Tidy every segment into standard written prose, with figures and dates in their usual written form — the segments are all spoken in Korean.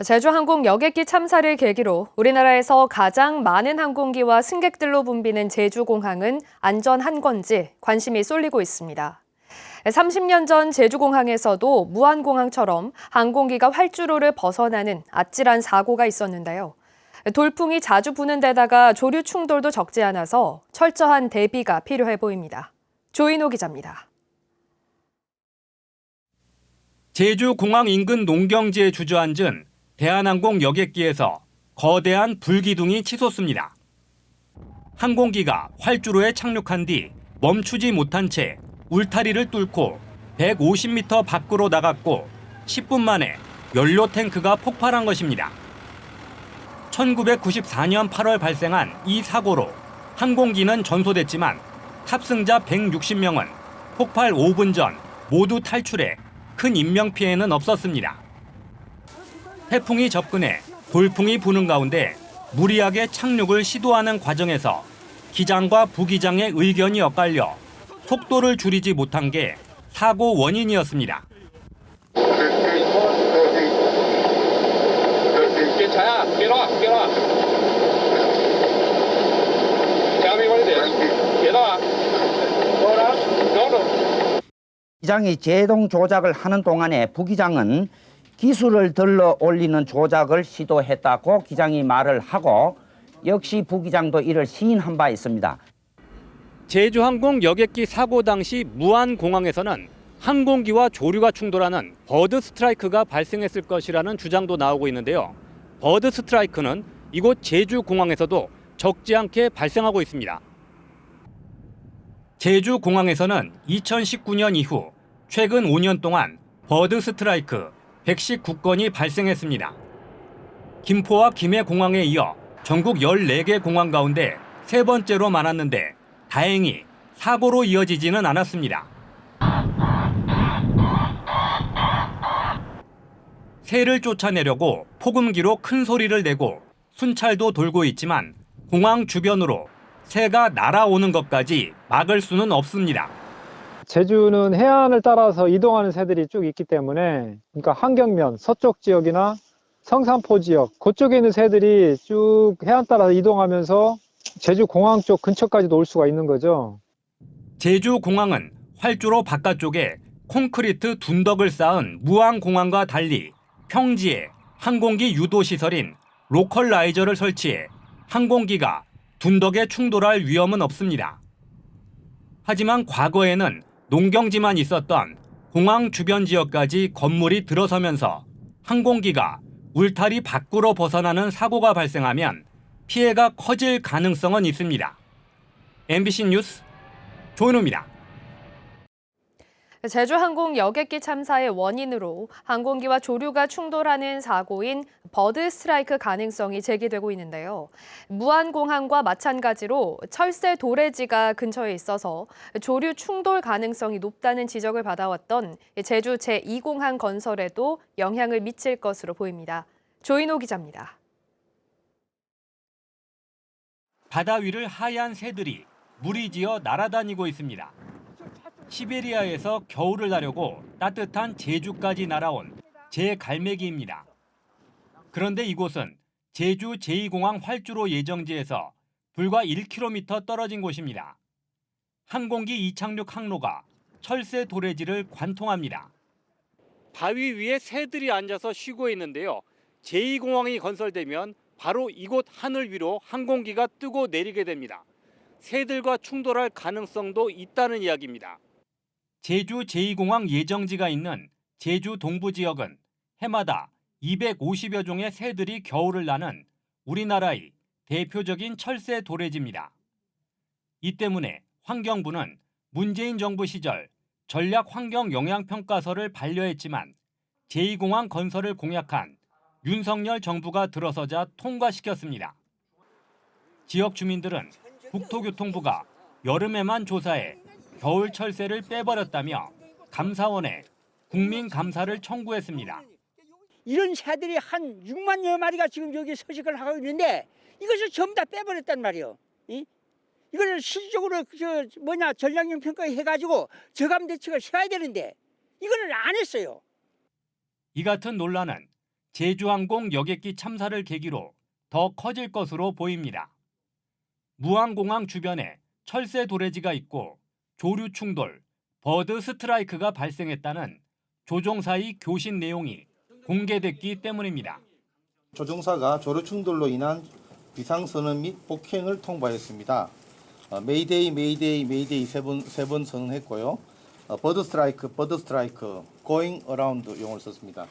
제주항공 여객기 참사를 계기로 우리나라에서 가장 많은 항공기와 승객들로 붐비는 제주공항은 안전한 건지 관심이 쏠리고 있습니다. 30년 전 제주공항에서도 무안공항처럼 항공기가 활주로를 벗어나는 아찔한 사고가 있었는데요. 돌풍이 자주 부는 데다가 조류 충돌도 적지 않아서 철저한 대비가 필요해 보입니다. 조인호 기자입니다. 제주공항 인근 농경지에 주저앉은 대한항공 여객기에서 거대한 불기둥이 치솟습니다. 항공기가 활주로에 착륙한 뒤 멈추지 못한 채 울타리를 뚫고 150m 밖으로 나갔고 10분 만에 연료 탱크가 폭발한 것입니다. 1994년 8월 발생한 이 사고로 항공기는 전소됐지만 탑승자 160명은 폭발 5분 전 모두 탈출해 큰 인명피해는 없었습니다. 태풍이 접근해 돌풍이 부는 가운데 무리하게 착륙을 시도하는 과정에서 기장과 부기장의 의견이 엇갈려 속도를 줄이지 못한 게 사고 원인이었습니다. 괜찮아, 깨놔. 대함이 걸리대. 깨놔. 뭐라? 너는. 기장이 제동 조작을 하는 동안에 부기장은 기술을 들러 올리는 조작을 시도했다고 기장이 말을 하고 역시 부기장도 이를 시인한 바 있습니다. 제주항공 여객기 사고 당시 무안공항에서는 항공기와 조류가 충돌하는 버드 스트라이크가 발생했을 것이라는 주장도 나오고 있는데요. 버드 스트라이크는 이곳 제주공항에서도 적지 않게 발생하고 있습니다. 제주공항에서는 2019년 이후 최근 5년 동안 버드 스트라이크 119건이 발생했습니다. 김포와 김해공항에 이어 전국 14개 공항 가운데 세 번째로 많았는데 다행히 사고로 이어지지는 않았습니다. 새를 쫓아내려고 폭음기로 큰 소리를 내고 순찰도 돌고 있지만 공항 주변으로 새가 날아오는 것까지 막을 수는 없습니다. 제주는 해안을 따라서 이동하는 새들이 쭉 있기 때문에 그러니까 한경면, 서쪽 지역이나 성산포 지역 그쪽에 있는 새들이 쭉 해안 따라서 이동하면서 제주공항 쪽 근처까지도 올 수가 있는 거죠. 제주공항은 활주로 바깥쪽에 콘크리트 둔덕을 쌓은 무안공항과 달리 평지에 항공기 유도시설인 로컬라이저를 설치해 항공기가 둔덕에 충돌할 위험은 없습니다. 하지만 과거에는 농경지만 있었던 공항 주변 지역까지 건물이 들어서면서 항공기가 울타리 밖으로 벗어나는 사고가 발생하면 피해가 커질 가능성은 있습니다. MBC 뉴스 조인호입니다. 제주항공 여객기 참사의 원인으로 항공기와 조류가 충돌하는 사고인 버드 스트라이크 가능성이 제기되고 있는데요. 무안공항과 마찬가지로 철새 도래지가 근처에 있어서 조류 충돌 가능성이 높다는 지적을 받아왔던 제주 제2공항 건설에도 영향을 미칠 것으로 보입니다. 조인호 기자입니다. 바다 위를 하얀 새들이 무리지어 날아다니고 있습니다. 시베리아에서 겨울을 나려고 따뜻한 제주까지 날아온 제갈매기입니다. 그런데 이곳은 제주 제2공항 활주로 예정지에서 불과 1km 떨어진 곳입니다. 항공기 이착륙 항로가 철새 도래지를 관통합니다. 바위 위에 새들이 앉아서 쉬고 있는데요. 제2공항이 건설되면 바로 이곳 하늘 위로 항공기가 뜨고 내리게 됩니다. 새들과 충돌할 가능성도 있다는 이야기입니다. 제주 제2공항 예정지가 있는 제주 동부 지역은 해마다 250여 종의 새들이 겨울을 나는 우리나라의 대표적인 철새 도래지입니다. 이 때문에 환경부는 문재인 정부 시절 전략환경영향평가서를 반려했지만 제2공항 건설을 공약한 윤석열 정부가 들어서자 통과시켰습니다. 지역 주민들은 국토교통부가 여름에만 조사해 겨울 철새를 빼버렸다며 감사원에 국민감사를 청구했습니다. 이런 새들이 한 6만여 마리가 지금 여기 서식을 하고 있는데 이것을 전부 다 빼버렸단 말이에요. 이걸 실질적으로 전략용 평가 해가지고 저감 대책을 세워야 되는데 이걸 안 했어요. 이 같은 논란은 제주항공 여객기 참사를 계기로 더 커질 것으로 보입니다. 무안공항 주변에 철새 도래지가 있고 조류 충돌, 버드 스트라이크가 발생했다는 조종사의 교신 내용이 공개됐기 때문입니다. 조종사가 조류 충돌로 인한 비상선언 및 폭행을 통보했습니다. 메이데이, 메이데이, 메이데이 세 번 선언했고요. 버드 스트라이크, going around 용어를 썼습니다.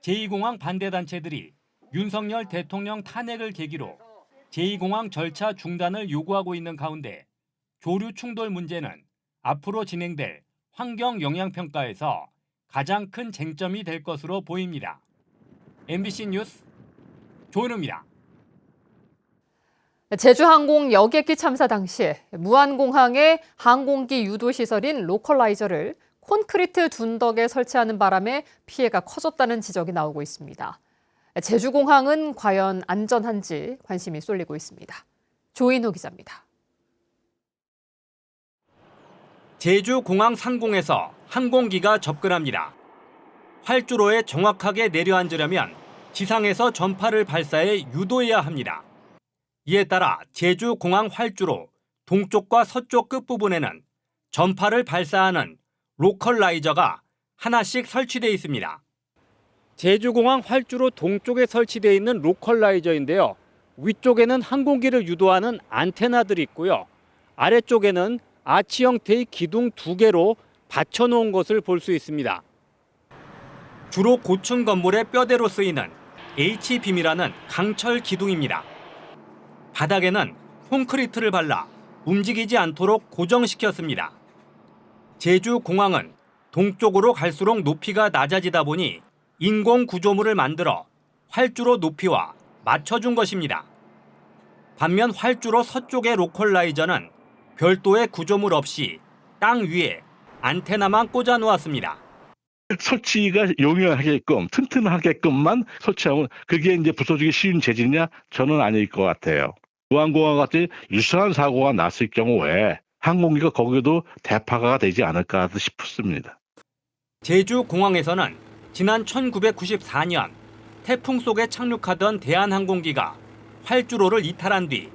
제2공항 반대단체들이 윤석열 대통령 탄핵을 계기로 제2공항 절차 중단을 요구하고 있는 가운데 조류 충돌 문제는 앞으로 진행될 환경 영향평가에서 가장 큰 쟁점이 될 것으로 보입니다. MBC 뉴스 조은우입니다. 제주항공 여객기 참사 당시 무안공항의 항공기 유도 시설인 로컬라이저를 콘크리트 둔덕에 설치하는 바람에 피해가 커졌다는 지적이 나오고 있습니다. 제주공항은 과연 안전한지 관심이 쏠리고 있습니다. 조인호 기자입니다. 제주공항 상공에서 항공기가 접근합니다. 활주로에 정확하게 내려앉으려면 지상에서 전파를 발사해 유도해야 합니다. 이에 따라 제주공항 활주로 동쪽과 서쪽 끝부분에는 전파를 발사하는 로컬라이저가 하나씩 설치되어 있습니다. 제주공항 활주로 동쪽에 설치되어 있는 로컬라이저인데요. 위쪽에는 항공기를 유도하는 안테나들이 있고요. 아래쪽에는 아치 형태의 기둥 2개로 받쳐놓은 것을 볼 수 있습니다. 주로 고층 건물의 뼈대로 쓰이는 H빔이라는 강철 기둥입니다. 바닥에는 콘크리트를 발라 움직이지 않도록 고정시켰습니다. 제주공항은 동쪽으로 갈수록 높이가 낮아지다 보니 인공 구조물을 만들어 활주로 높이와 맞춰준 것입니다. 반면 활주로 서쪽의 로컬라이저는 별도의 구조물 없이 땅 위에 안테나만 꽂아 놓았습니다. 설치가 용이하게끔 튼튼하게끔만 설치하면 그게 이제 부서지기 쉬운 재질이냐? 저는 아닐 것 같아요. 무안공항 같은 유사한 사고가 났을 경우에 항공기가 거기도 대파가 되지 않을까 싶습니다. 제주공항에서는 지난 1994년 태풍 속에 착륙하던 대한항공기가 활주로를 이탈한 뒤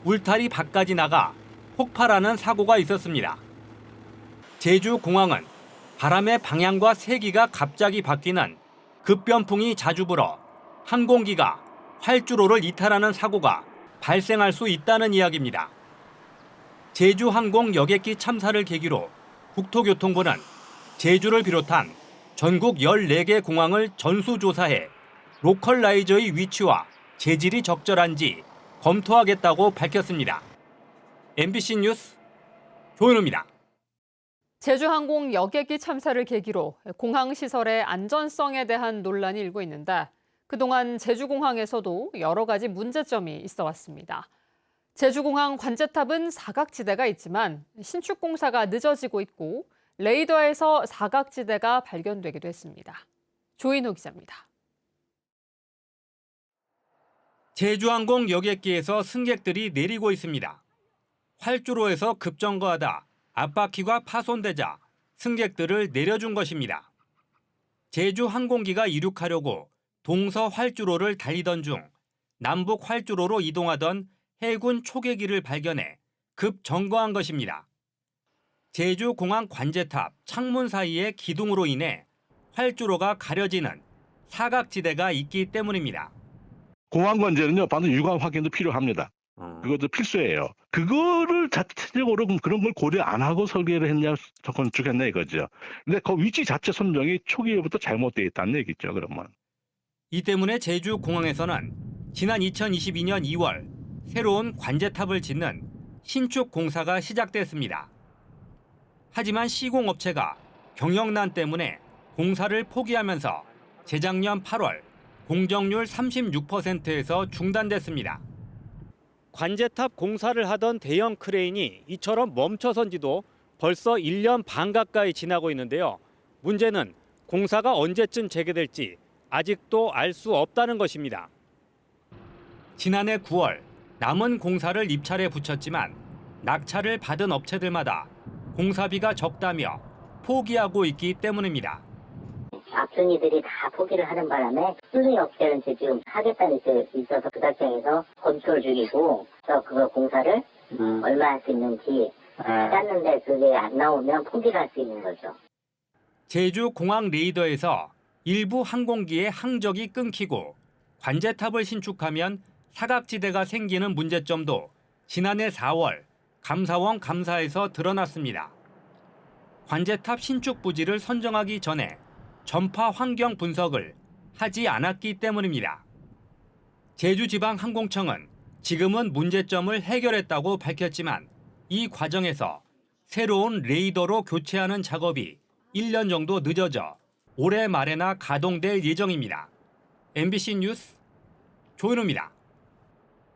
울타리 밖까지 나가 폭발하는 사고가 있었습니다. 제주공항은 바람의 방향과 세기가 갑자기 바뀌는 급변풍이 자주 불어 항공기가 활주로를 이탈하는 사고가 발생할 수 있다는 이야기입니다. 제주항공 여객기 참사를 계기로 국토교통부는 제주를 비롯한 전국 14개 공항을 전수조사해 로컬라이저의 위치와 재질이 적절한지 검토하겠다고 밝혔습니다. MBC 뉴스 조은우입니다. 제주항공 여객기 참사를 계기로 공항 시설의 안전성에 대한 논란이 일고 있는데 그동안 제주공항에서도 여러 가지 문제점이 있어 왔습니다. 제주공항 관제탑은 사각지대가 있지만 신축 공사가 늦어지고 있고 레이더에서 사각지대가 발견되기도 했습니다. 조인호 기자입니다. 제주항공 여객기에서 승객들이 내리고 있습니다. 활주로에서 급정거하다 앞바퀴가 파손되자 승객들을 내려준 것입니다. 제주 항공기가 이륙하려고 동서 활주로를 달리던 중 남북 활주로로 이동하던 해군 초계기를 발견해 급정거한 것입니다. 제주공항 관제탑 창문 사이의 기둥으로 인해 활주로가 가려지는 사각지대가 있기 때문입니다. 공항 관제는요, 반드시 유관 확인도 필요합니다. 그것도 필수예요. 그거를 자체적으로 그런 걸 고려 안 하고 설계를 했냐, 건축했냐 이거죠. 근데 그 위치 자체 선정이 초기부터 잘못되어 있다는 얘기죠, 그러면. 이 때문에 제주공항에서는 지난 2022년 2월 새로운 관제탑을 짓는 신축 공사가 시작됐습니다. 하지만 시공업체가 경영난 때문에 공사를 포기하면서 재작년 8월 공정률 36%에서 중단됐습니다. 관제탑 공사를 하던 대형 크레인이 이처럼 멈춰선 지도 벌써 1년 반 가까이 지나고 있는데요. 문제는 공사가 언제쯤 재개될지 아직도 알 수 없다는 것입니다. 지난해 9월 남은 공사를 입찰에 붙였지만 낙찰을 받은 업체들마다 공사비가 적다며 포기하고 있기 때문입니다. 집순이들이 다 포기를 하는 바람에 수준이 업체는 지금 하겠다는 게 있어서 그 달성에서 검토를 중이고 그래서 그거 공사를 얼마 할 수 있는지 찾았는데 그게 안 나오면 포기를 할 수 있는 거죠. 제주 공항 레이더에서 일부 항공기의 항적이 끊기고 관제탑을 신축하면 사각지대가 생기는 문제점도 지난해 4월 감사원 감사에서 드러났습니다. 관제탑 신축 부지를 선정하기 전에 전파 환경 분석을 하지 않았기 때문입니다. 제주지방항공청은 지금은 문제점을 해결했다고 밝혔지만 이 과정에서 새로운 레이더로 교체하는 작업이 1년 정도 늦어져 올해 말에나 가동될 예정입니다. MBC 뉴스 조현우입니다.